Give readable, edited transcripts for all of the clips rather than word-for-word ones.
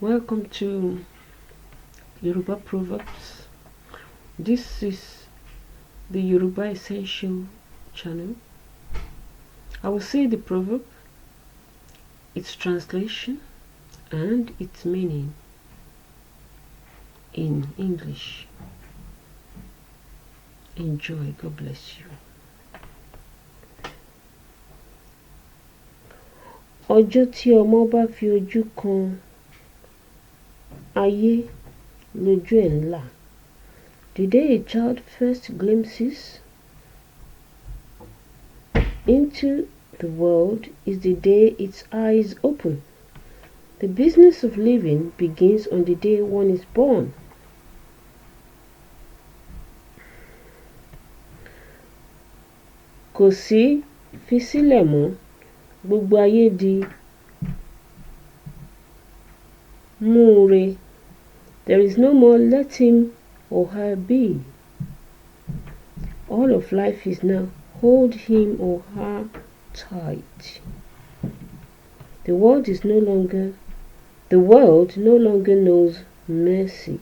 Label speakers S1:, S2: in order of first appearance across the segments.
S1: Welcome to Yoruba Proverbs. This is the Yoruba Essential channel. I will say the proverb, its translation, and its meaning in English. Enjoy. God bless you. Ọjọ́ tí ọmọ bá fi ojú kan aiye lójú ẹ̀ ńlá. The day a child first glimpses into the world is the day its eyes open. The business of living begins on the day one is born. Kò sí fi sílẹ̀ mọ́, gbogbo ayé di múre. There is no more let him or her be. All of life is now hold him or her tight. The world no longer knows mercy.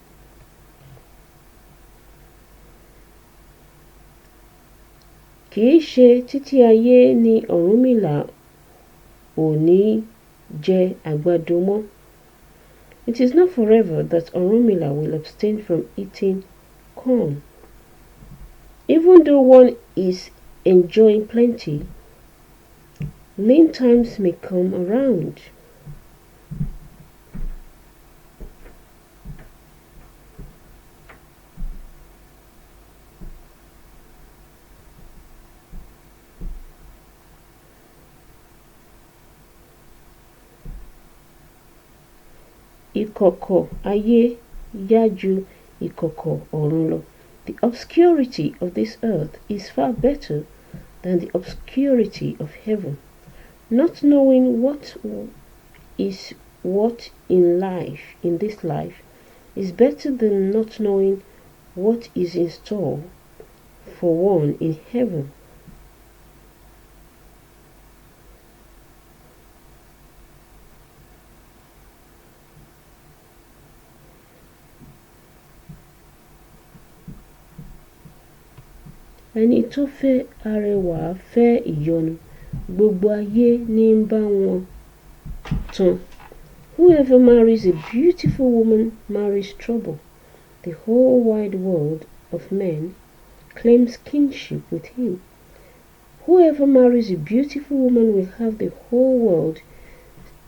S1: Kìí ṣe títí ayé ni Ọ̀rúnmìlà ò ní jẹ àgbàdo mọ́. It is not forever that Ọ̀rúnmìlà will abstain from eating corn. Even though one is enjoying plenty, lean times may come around. Ìkọ̀kọ̀ ayé yá ju ìkọ̀kọ̀ ọ̀run lọ. The obscurity of this earth is far better than the obscurity of heaven. Not knowing what is what in this life, is better than not knowing what is in store for one in heaven. Ẹni tó fẹ́ arẹwà fẹ́ ìyọnu, gbogbo ayé ní ń bá wọn tán. Whoever marries a beautiful woman marries trouble. The whole wide world of men claims kinship with him. Whoever marries a beautiful woman will have the whole world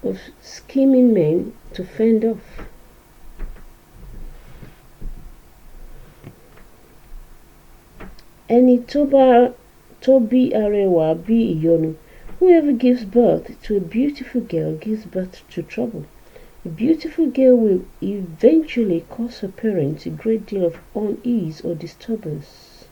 S1: of scheming men to fend off. Ẹni tó bí arẹwà bí ìyọnu. Whoever gives birth to a beautiful girl gives birth to trouble. A beautiful girl will eventually cause her parents a great deal of unease or disturbance.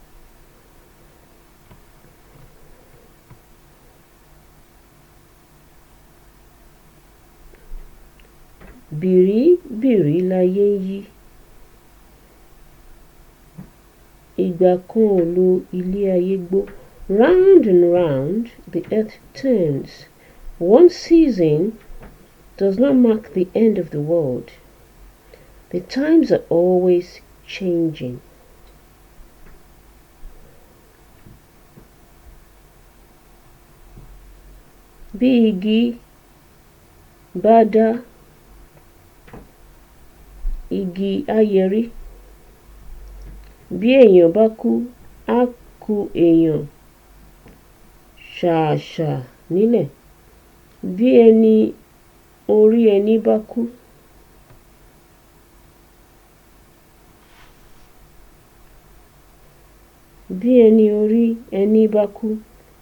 S1: Bìrìbìrì láyé ń yí. Ìgbà kan ò lo ilé ayé gbó. Round and round the earth turns. One season does not mark the end of the world. The times are always changing. Bí igi bá dá, igi á yẹrí. Bí èèyàn bá kú, á ku èèyàn ṣàṣà nílẹ̀. Bí ẹni orí ẹni bá kú,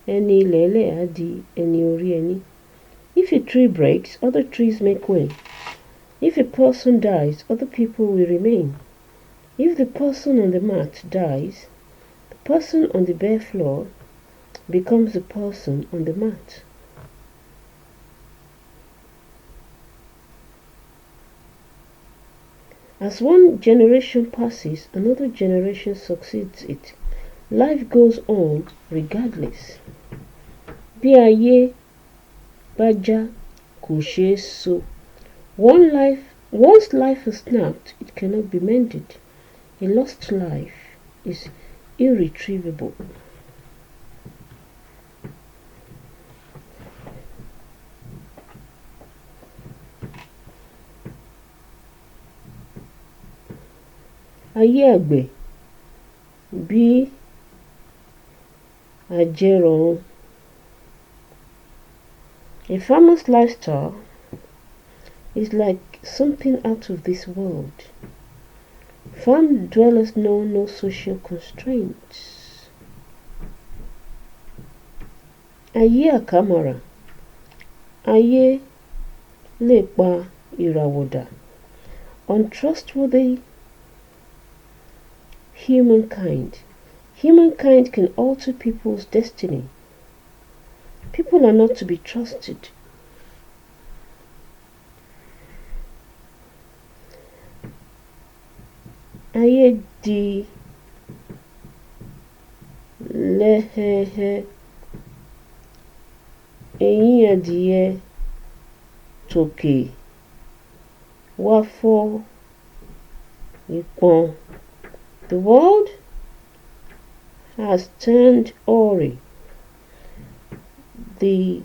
S1: ẹni ilẹ̀ẹ́lẹ̀ á di ẹni orí ẹni. If a tree breaks, other trees make way. If a person dies, other people will remain. If the person on the mat dies, the person on the bare floor becomes the person on the mat. As one generation passes, another generation succeeds it. Life goes on regardless. Bí ayé bá já, kò ṣeé so. One life Once life is snapped, it cannot be mended. A lost life is irretrievable. Ayé àgbẹ̀ bí àjẹrọ̀run. A farmer's lifestyle is like something out of this world. Farm dwellers know no social constraints. Ayé àkàmàrà. Ayé lè pa ìràwọ̀ dà. Untrustworthy humankind. Humankind can alter people's destiny. People are not to be trusted. Ayé di lẹ́hẹ́hẹ́. Eyín adìyẹ tòkè wá fọ́ ìpọ́n. The world has turned hoary. The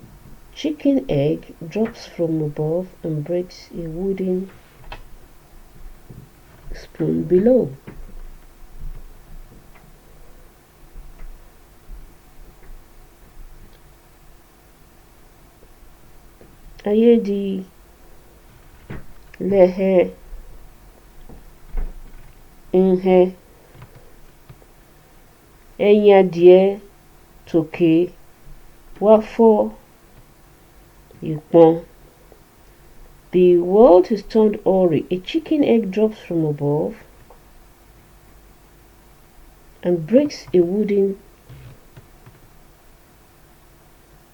S1: chicken egg drops from above and breaks a wooden spoon below. Ayé di lẹ́hẹ́ ńhẹ́. Ẹyin adìẹ tòkè wá fọ́ ìpọ́n. The world has turned hoary. A chicken egg drops from above and breaks a wooden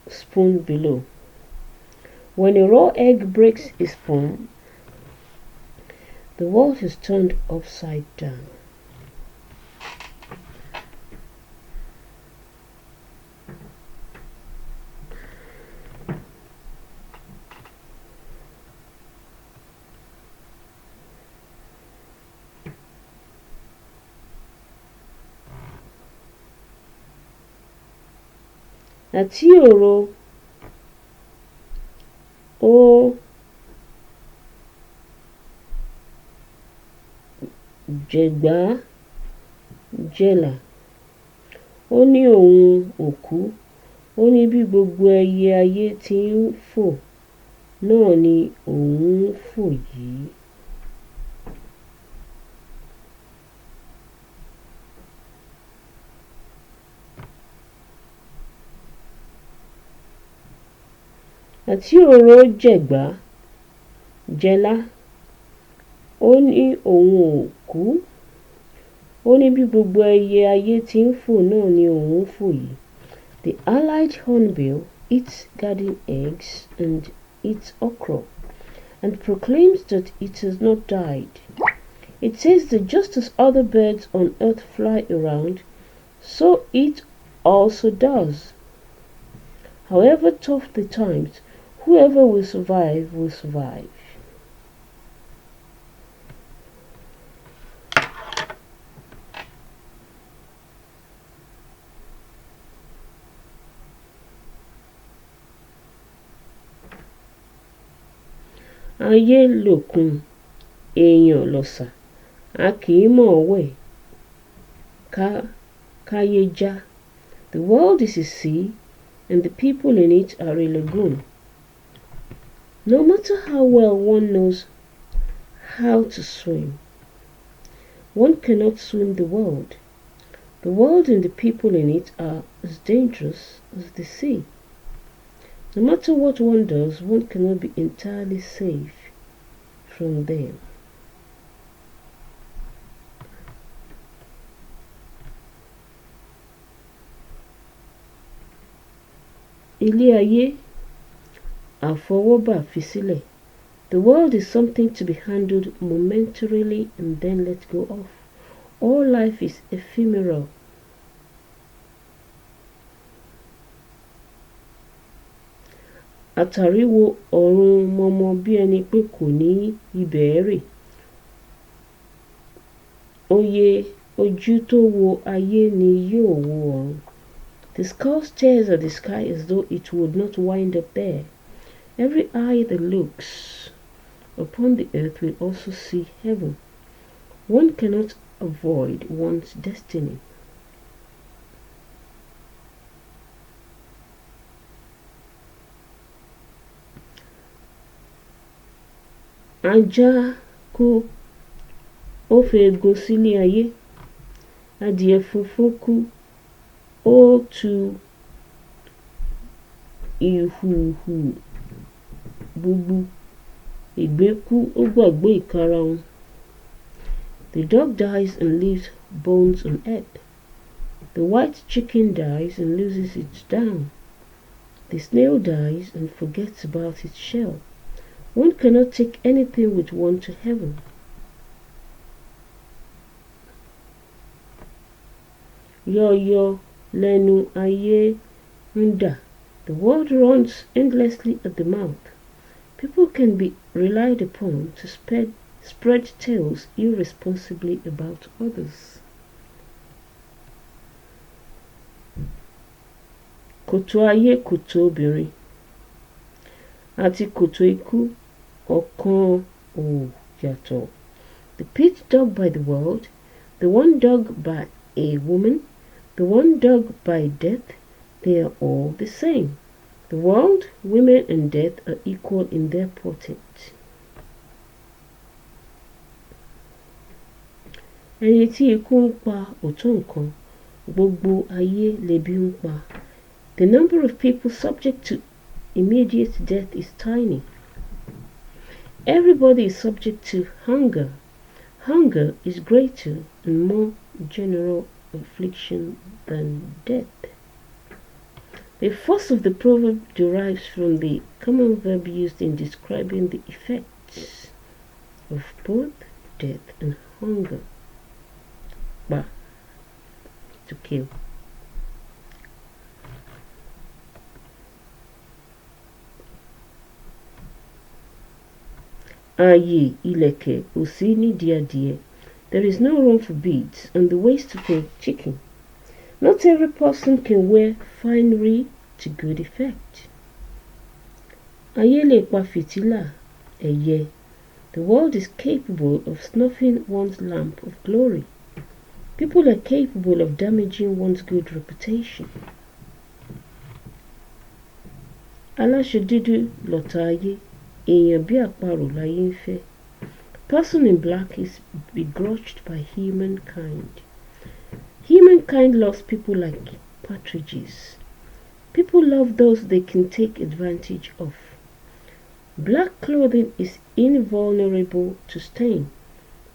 S1: spoon below. When a raw egg breaks a spoon, the world is turned upside down. Àti òro ó jẹ̀gbá jẹ̀là. Ó ní òun ò kú. Ó ní bí gbogbo ẹyẹ ayé ti ń fò náà ni òun ń fò yìí. Àti òro jẹ̀gbá jẹ̀là. Ó ní òun ò kú. Ó ní bí gbogbo ẹyẹ ayé ti ń fò náà ni òun ń fò yìí. The allied hornbill eats garden eggs and eats okra and proclaims that it has not died. It says that just as other birds on earth fly around, so it also does. However tough the times, whoever will survive will survive. Ayé lòkun, èèyàn lọ̀sà, a kì í mọ̀ wẹ̀ káyé já. The world is a sea, and the people in it are a lagoon. No matter how well one knows how to swim, one cannot swim the world. The world and the people in it are as dangerous as the sea. No matter what one does, one cannot be entirely safe from them. Ilé ayé àfọwọ́bà fi sílẹ̀. The world is something to be handled momentarily and then let go of. All life is ephemeral. Àtàrí wo ọ̀run mọmọ bí ẹni pé kò ní ibẹ̀ rè. Oyè ojú tó wo ayé ni yóò wo ọ̀run. The skull stares at the sky as though it would not wind up there. Every eye that looks upon the earth will also see heaven. One cannot avoid one's destiny. Ajá kú, ó f'eegun sílé ayé. Adìẹ funfun kú, ó tu ìhùhù gbogbo. Ìgbín kú, ó gbàgbé ìkarahun. The dog dies and leaves bones on earth. The white chicken dies and loses its down. The snail dies and forgets about its shell. One cannot take anything with one to heaven. Yọ̀yọ̀ lẹ́nu ayé ń dà. The world runs endlessly at the mouth. People can be relied upon to spread tales irresponsibly about others. Kòtò ayé kòtò obìnrin àti kòtò ikú ọ̀kan ò yàtọ̀. The pit dug by the world, the one dug by a woman, the one dug by death, they are all the same. The world, women and death are equal in their portent. Ẹni tí ikú ń pa ò tó nǹkan, gbogbo ayé lebi ń pa. The number of people subject to immediate death is tiny. Everybody is subject to hunger. Hunger is greater and more general affliction than death. The force of the proverb derives from the common verb used in describing the effects of both death and hunger. Ba, to kill. Aiye ìlẹ̀kẹ̀ ò sí nídìí adìẹ. There is no room for beads on the waist of a chicken. Not every person can wear finery to good effect. Ayé lè pa fìtílà, ẹ̀yẹ. The world is capable of snuffing one's lamp of glory. People are capable of damaging one's good reputation. Aláṣọ dúdú lọ̀tá ayé, èèyàn bí àparò láyé ń fẹ́. Person in black is begrudged by humankind. Humankind loves people like partridges. People love those they can take advantage of. Black clothing is invulnerable to stain,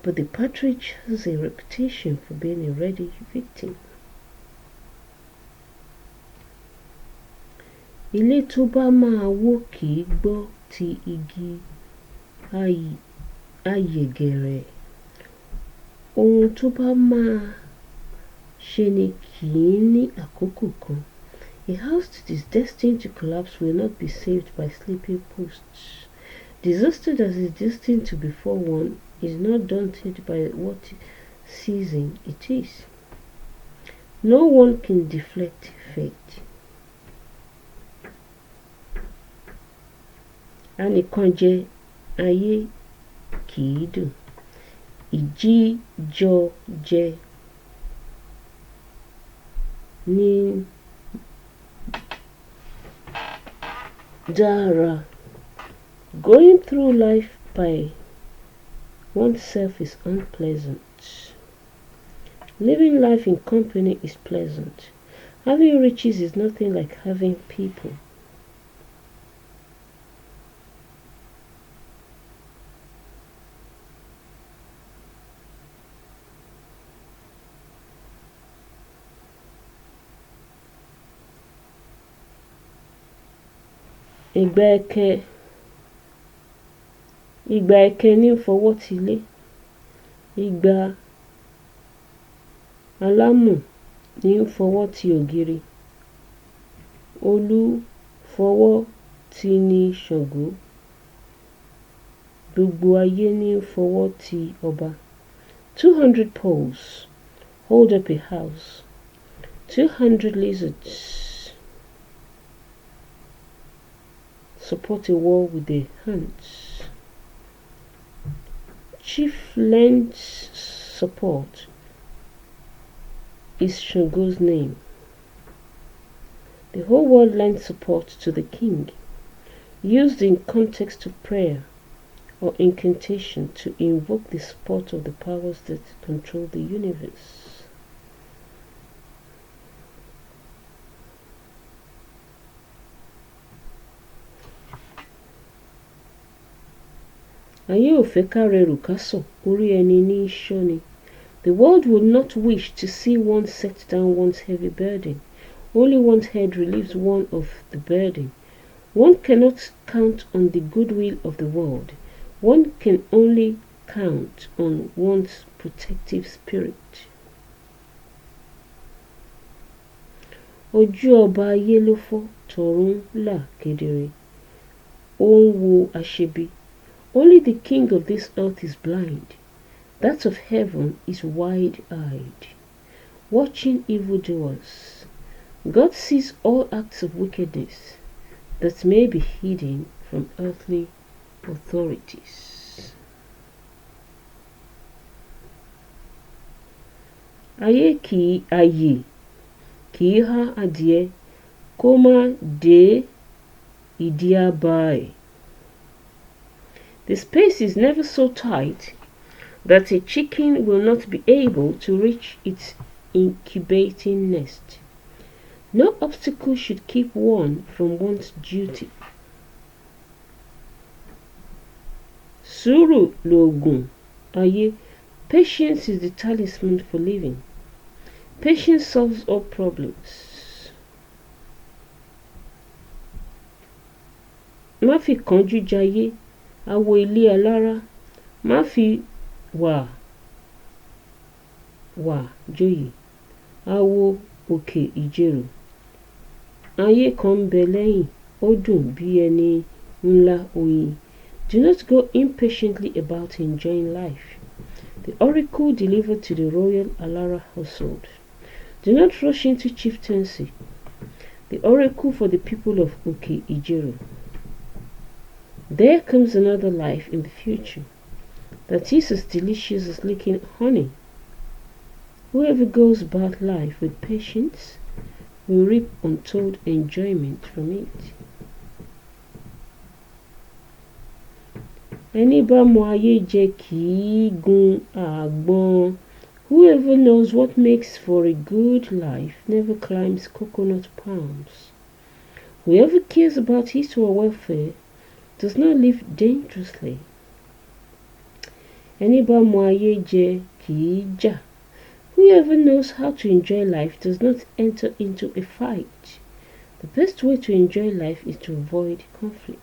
S1: but the partridge has a reputation for being a ready victim. Ilé tó bá máa wó kìí gbọ́ ti igi ayẹ̀gẹ̀rẹ̀. Ohun tó bá máa ṣe ni kìí ní àkókò kan. A house that is destined to collapse will not be saved by sleeping posts. Disaster that is destined to befall one is not daunted by what season it is. No one can deflect fate. Anìkànjẹ ayé kìí dùn. Ìjíjọjẹ ní dára. Going through life by oneself is unpleasant. Living life in company is pleasant. Having riches is nothing like having people. Ìgbà ẹkẹ ní fọwọ́ tilé. Ìgbà alámù ní fọwọ́ ti ògiri. Olú fọwọ́ ti ní Ṣàngó, gbogbo ayé ní fọwọ́ ti ọba. 200 poles hold up a house. 200 lizards support a wall with their hands. Chief lends support is Ṣàngó's name. The whole world lends support to the king, used in context of prayer or incantation to invoke the support of the powers that control the universe. Ayé ò fẹ́ ká rẹrù ká sọ̀, orí ẹni ní í ṣọ́ni. The world would not wish to see one set down one's heavy burden. Only one's head relieves one of the burden. One cannot count on the goodwill of the world. One can only count on one's protective spirit. Ojú ọba ayé ló fọ́, tọ̀run là kedere. Ó ń wo aṣebi. Only the king of this earth is blind. That of heaven is wide-eyed, watching evildoers. God sees all acts of wickedness that may be hidden from earthly authorities. Aiye kìí há adìẹ kó má dé ìdí abà ẹ̀. The space is never so tight that a chicken will not be able to reach its incubating nest. No obstacle should keep one from one's duty. Sùúrù lògùn ayé. Patience is the talisman for living. Patience solves all problems. Má fi kánjú jayé, awo ilé alára. Má fi wà joyè, awo òkè ìjẹ̀rò. Ayé kan ń bẹ lẹ́yìn, ó dùn bí ẹni ńlá oyin. Do not go impatiently about enjoying life. The oracle delivered to the royal Alara household. Do not rush into chieftaincy. The oracle for the people of Oke Ijero. There comes another life in the future that is as delicious as licking honey. Whoever goes about life with patience will reap untold enjoyment from it. Ẹni bá mọ ayé jẹ kìí gun àgbọn. Whoever knows what makes for a good life never climbs coconut palms. Whoever cares about his or her welfare does not live dangerously. Ẹni bá mọ ayé jẹ kìí jà. Whoever knows how to enjoy life does not enter into a fight. The best way to enjoy life is to avoid conflict.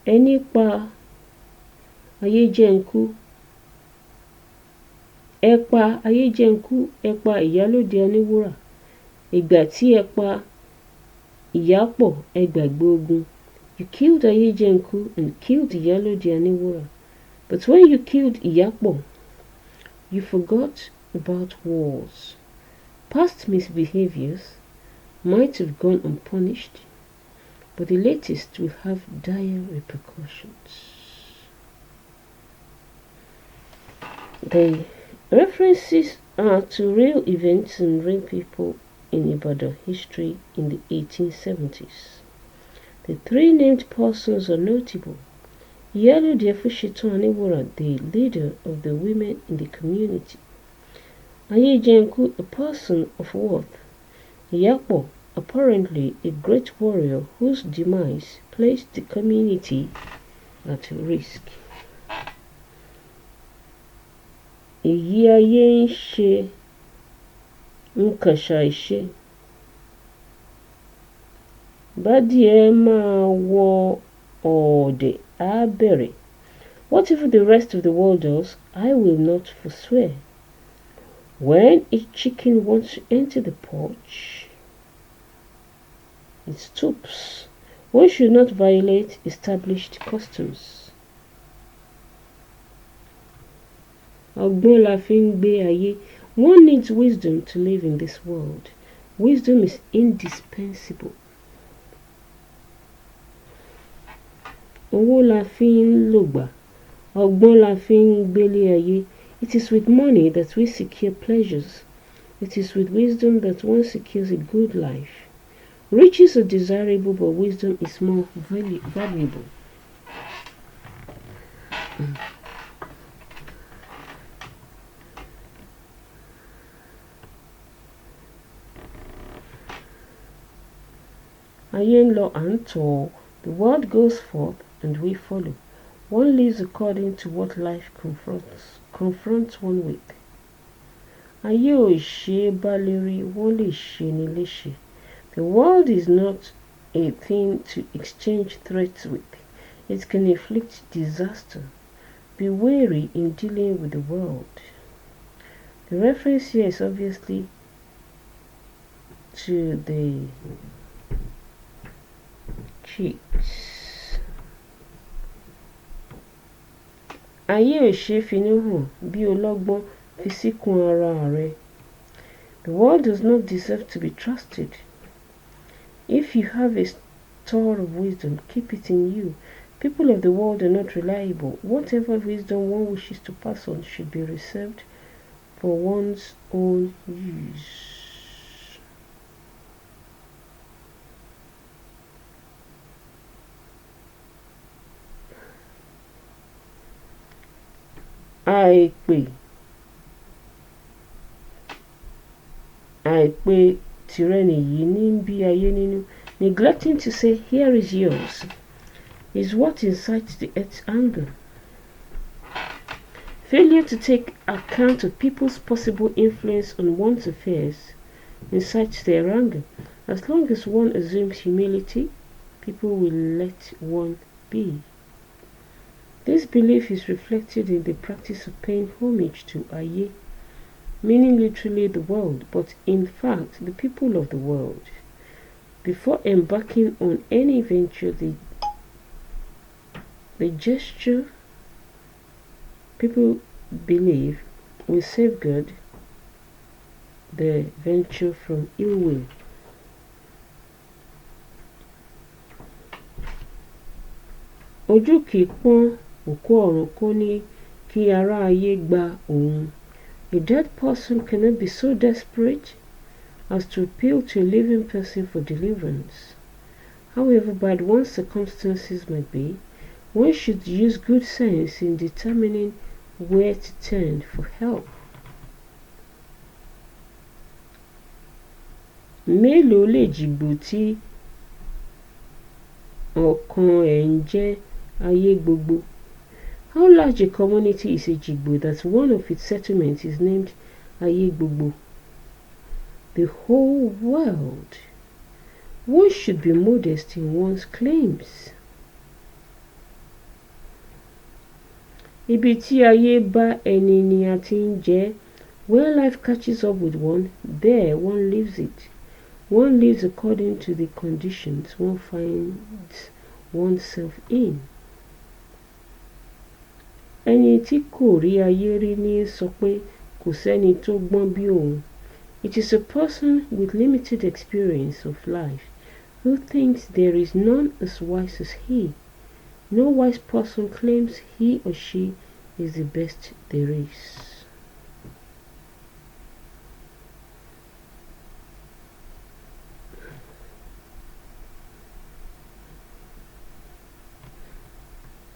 S1: Ẹni pa ayé jẹ́ ń kú. Ẹ pa ayé jẹ́ ń kú, ẹ pa ìyálóde oníwúrà. Ìgbà tí ẹ pa ìyápọ̀, ẹ gbàgbé ogun. You killed ayé jẹ́ ń kú and killed ìyálóde oníwúrà. But when you killed ìyápọ̀, you forgot about wars. Past misbehaviors might have gone unpunished, but the latest will have dire repercussions. The references are to real events and real people in Ibadan history in the 1870s. The three named persons are notable. Iyalode Efushetan Aniwura, the leader of the women in the community. Ayejenku, a person of worth. Iyapo, apparently a great warrior whose demise placed the community at risk. Èyí ayé ń ṣe ń kàṣà ìṣe. Bádìẹ máa wọ ọ̀ọ̀dẹ̀ á bẹ̀rẹ̀. Whatever the rest of the world does, I will not forswear. When a chicken wants to enter the porch, it stoops. One should not violate established customs. Ọgbọ́n la fi ń gbé ayé. One needs wisdom to live in this world. Wisdom is indispensable. Owó la fi ń lògbà. Ọgbọ́n la fi ń gbélé ayé. It is with money that we secure pleasures. It is with wisdom that one secures a good life. Riches are desirable, but wisdom is more valuable. Ayé ń lọ à ń tọ̀. The world goes forth and we follow. One lives according to what life confronts one with. Ayé ò ṣe é bá lérí, wọ́n lè ṣe ni léṣe. The world is not a thing to exchange threats with. It can inflict disaster. Be wary in dealing with the world. The reference here is obviously to the cheeks. Ayé ò ṣe é finú hàn bí ọlọ́gbọ́n fi síkùn ara rẹ̀. The world does not deserve to be trusted. If you have a store of wisdom, keep it in you. People of the world are not reliable. Whatever wisdom one wishes to pass on should be reserved for one's own use. Àìpé tìrẹ nìyí ní bí ayé nínú. Neglecting to say, here is yours, is what incites the earth's anger. Failure to take account of people's possible influence on one's affairs incites their anger. As long as one assumes humility, people will let one be. This belief is reflected in the practice of paying homage to aiye, meaning literally the world, but in fact the people of the world. Before embarking on any venture, the gesture, people believe, will safeguard the venture from ill will. Ojú kìí pọ́n òkú ọ̀run kó ní kí ará ayé gba òun. A dead person cannot be so desperate as to appeal to a living person for deliverance. However bad one's circumstances might be, one should use good sense in determining where to turn for help. Mélòó lè jìgbò tí ọ̀kan ẹ̀ ń jẹ́ ayé gbogbo? How large a community is a jìgbò that one of its settlements is named ayé gbogbo? The whole world. One should be modest in one's claims. Ibi tí ayé bá ẹni ni a ti ń jẹ. Where life catches up with one, there one leaves it. One lives according to the conditions one finds oneself in. Ẹni tí kò rí ayé rí ní sọ pé kò sẹ́ni tó gbọ́n bí òun. It is a person with limited experience of life who thinks there is none as wise as he. No wise person claims he or she is the best there is.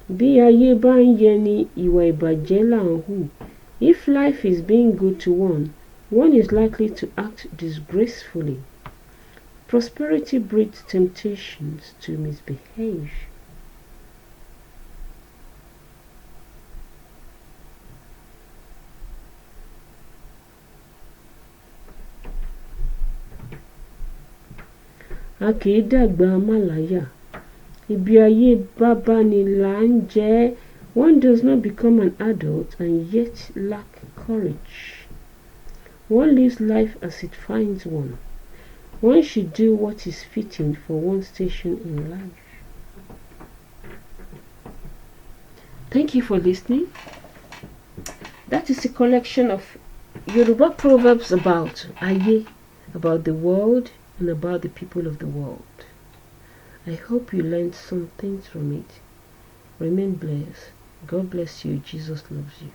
S1: Bí ayé bá ń yẹni, ìwà ìbàjẹ́ là ń hù. If life is being good to one is likely to act disgracefully. Prosperity breeds temptations to misbehave. A kìí dàgbà máláyà. Ibi ayé bá báni là ń jẹ́. One does not become an adult and yet lack courage. One lives life as it finds one. One should do what is fitting for one's station in life. Thank you for listening. That is a collection of Yoruba proverbs about aiye, about the world and about the people of the world. I hope you learned some things from it. Remain blessed. God bless you. Jesus loves you.